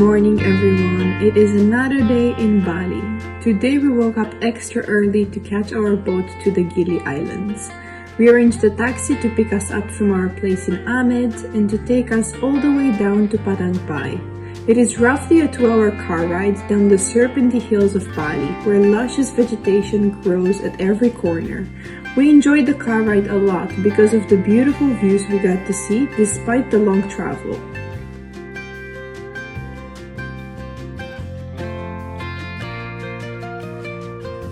morning everyone, it is another day in Bali. Today we woke up extra early to catch our boat to the Gili Islands. We arranged a taxi to pick us up from our place in Ahmed and to take us all the way down to Padang Pai. It is roughly a 2-hour car ride down the serpentine hills of Bali, where luscious vegetation grows at every corner. We enjoyed the car ride a lot because of the beautiful views we got to see despite the long travel.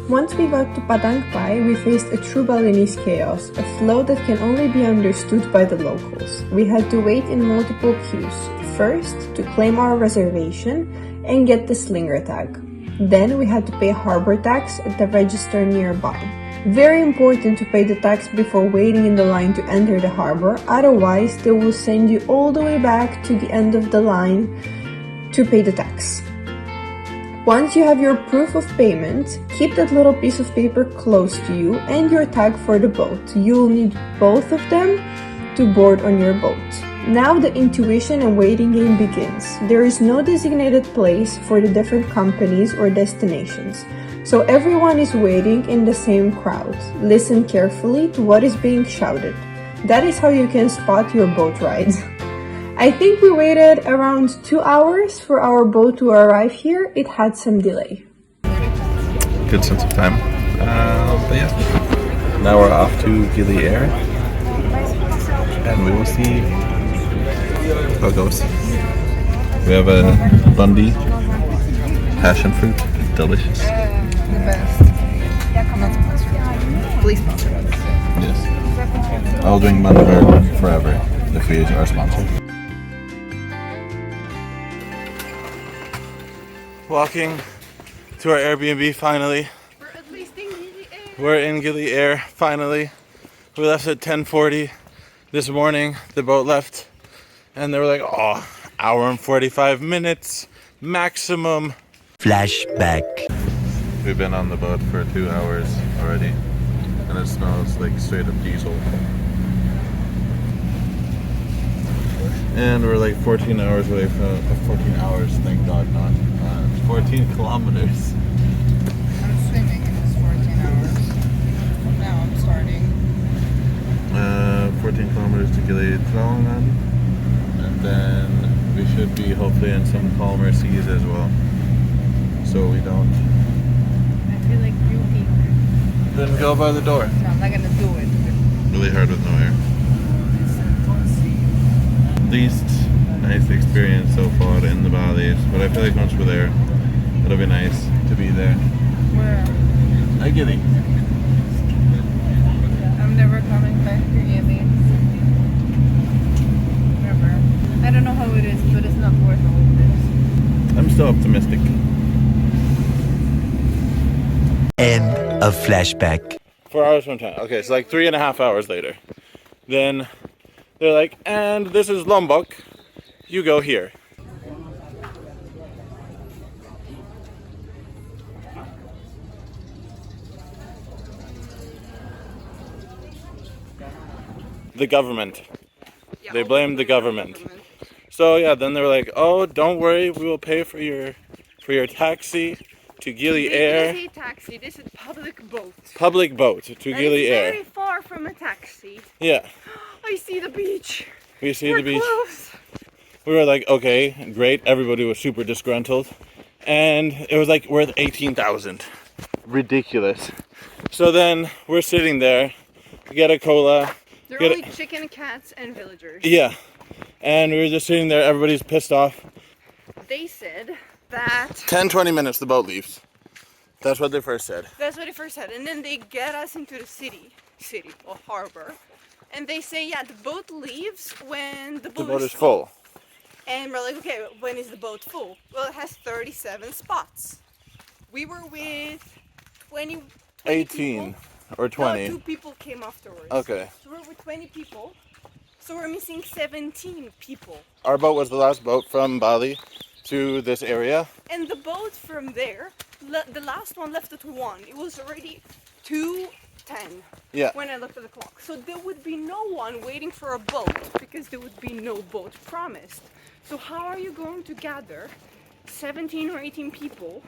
Once we got to Padang Pai, we faced a true Balinese chaos, a flow that can only be understood by the locals. We had to wait in multiple queues, first to claim our reservation and get the slinger tag. Then we had to pay harbor tax at the register nearby. Very important to pay the tax before waiting in the line to enter the harbor, otherwise they will send you all the way back to the end of the line to pay the tax. Once you have your proof of payment, keep that little piece of paper close to you and your tag for the boat. You'll need both of them to board on your boat. Now the intuition and waiting game begins. There is no designated place for the different companies or destinations, so everyone is waiting in the same crowd. Listen carefully to what is being shouted. That is how you can spot your boat ride. I think we waited around 2 hours for our boat to arrive here. It had some delay. Good sense of time. But yeah, now we're off to Gili Air, and we will see how it goes. We have a bundi, passion fruit, delicious. The best. Not sponsored. Please sponsor us. Yes. I'll drink bundi forever if we are sponsored. Walking to our Airbnb finally. We're at least in Gili Air. We're in Gili Air finally. We left at 10:40 this morning. The boat left and they were like, oh, hour and 45 minutes maximum. Flashback. We've been on the boat for 2 hours already and it smells like straight up diesel. And we're like 14 hours away from 14 hours, thank God not. 14 kilometers. I'm swimming in this 14 hours. Now I'm starting. 14 kilometers to Gili Air, and then we should be hopefully in some calmer seas as well. So we don't. I feel like puking. Then go by the door. No, I'm not gonna do it. Really hard with no air. Least nice experience so far in the Balis, but I feel like once we're there, it'll be nice to be there. Where? At Gili. I'm never coming back to Gili. Never. I don't know how it is, but it's not worth all of this. I'm still optimistic. End of flashback. 4 hours from time. Okay, so like 3.5 hours later. Then they're like, and this is Lombok. You go here. The government. Yeah, They blamed the government. So yeah, then they were like, oh, don't worry, we will pay for your taxi to Gili Air. This is a taxi. This is public boat. Public boat to Gili It's Air. very far from a taxi. Yeah, I see the beach. we see We're the beach. close. We were like, okay, great. Everybody was super disgruntled. And it was like worth 18,000. Ridiculous. So then we're sitting there, get a cola. They're Get only it. chicken, cats, and villagers. Yeah. And we were just sitting there, everybody's pissed off. They said that 10-20 minutes the boat leaves. That's what they first said. that's what they first said, and then they get us into the city or harbor, and they say, yeah, the boat leaves when the The boat, boat is full. And we're like, okay, when is the boat full? Well, it has 37 spots. We were with 20 18 people. or 20. No, 2 people came afterwards. Okay. So we're with 20 people. So we're missing 17 people. Our boat was the last boat from Bali to this area. And the boat from there, the last one left at 1. It was already 2:10 Yeah. when I looked at the clock. So there would be no one waiting for a boat because there would be no boat promised. So how are you going to gather 17 or 18 people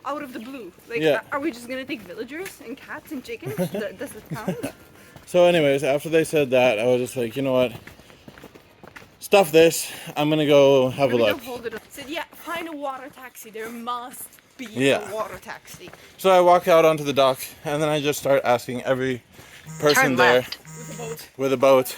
out of the blue. Like, Yeah. are we just gonna take villagers and cats and chickens? Does it count? So anyways, after they said that, I was just like, you know what? Stuff this. I'm gonna go have a We're look. gonna hold it up. Said, yeah, find a water taxi. There must be Yeah. a water taxi. So I walk out onto the dock, and then I just start asking every person there With a boat. with a boat,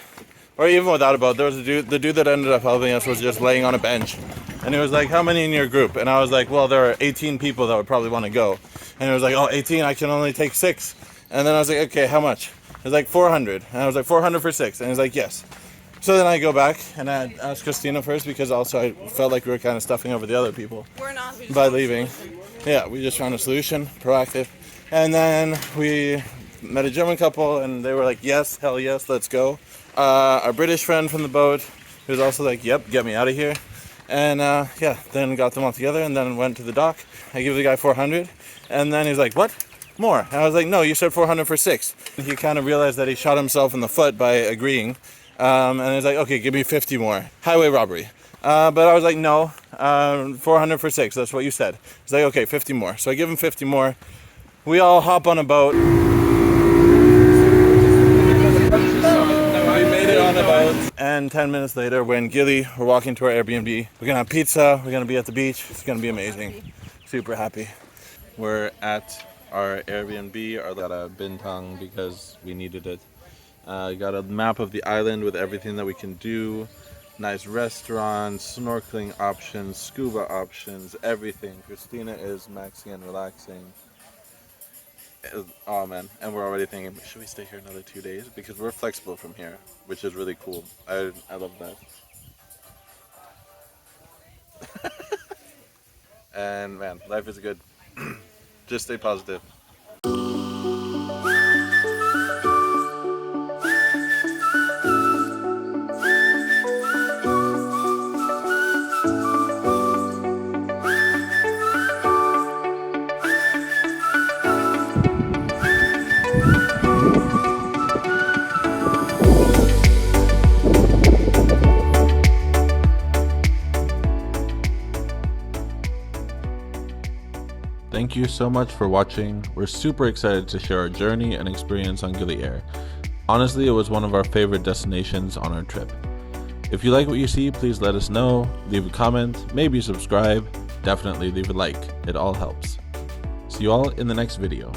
or even without a boat. There was a dude. The dude that ended up helping us was just laying on a bench, and he was like, "How many in your group?" And I was like, "Well, there are 18 people that would probably want to go." And he was like, "Oh, 18? I can only take 6." And then I was like, "Okay, how much?" He was like, 400. And I was like, 400 for 6. And he's like, "Yes." So then I go back and I asked Christina first because also I felt like we were kind of stuffing over the other people We're not. We just by want a leaving. solution. Yeah, we just found a solution, proactive. And then we met a German couple and they were like, yes, hell yes, let's go. Our British friend from the boat, who was also like, yep, get me out of here. And yeah, then got them all together and then went to the dock. I gave the guy 400 and then he's like, what? More? And I was like, no, you said 400 for 6. He kind of realized that he shot himself in the foot by agreeing. And he's like, okay, give me 50 more. Highway robbery. But I was like, no, 400 for 6. That's what you said. He's like, okay, 50 more. So I give him 50 more. We all hop on a boat. We made it on a boat. And 10 minutes later, we're in Gili. We're walking to our Airbnb. We're going to have pizza. We're going to be at the beach. It's going to be amazing. Super happy. We're at our Airbnb. Our got a bintang because we needed it. Got a map of the island with everything that we can do. Nice restaurants, snorkeling options, scuba options, everything. Christina is maxing and relaxing. Oh man, and we're already thinking, should we stay here another 2 days? Because we're flexible from here, which is really cool. I love that. And man, life is good. Just stay positive. Thank you so much for watching. We're super excited to share our journey and experience on Gili Air. Honestly, it was one of our favorite destinations on our trip. If you like what you see, please let us know, leave a comment, maybe subscribe, definitely leave a like, it all helps. See you all in the next video.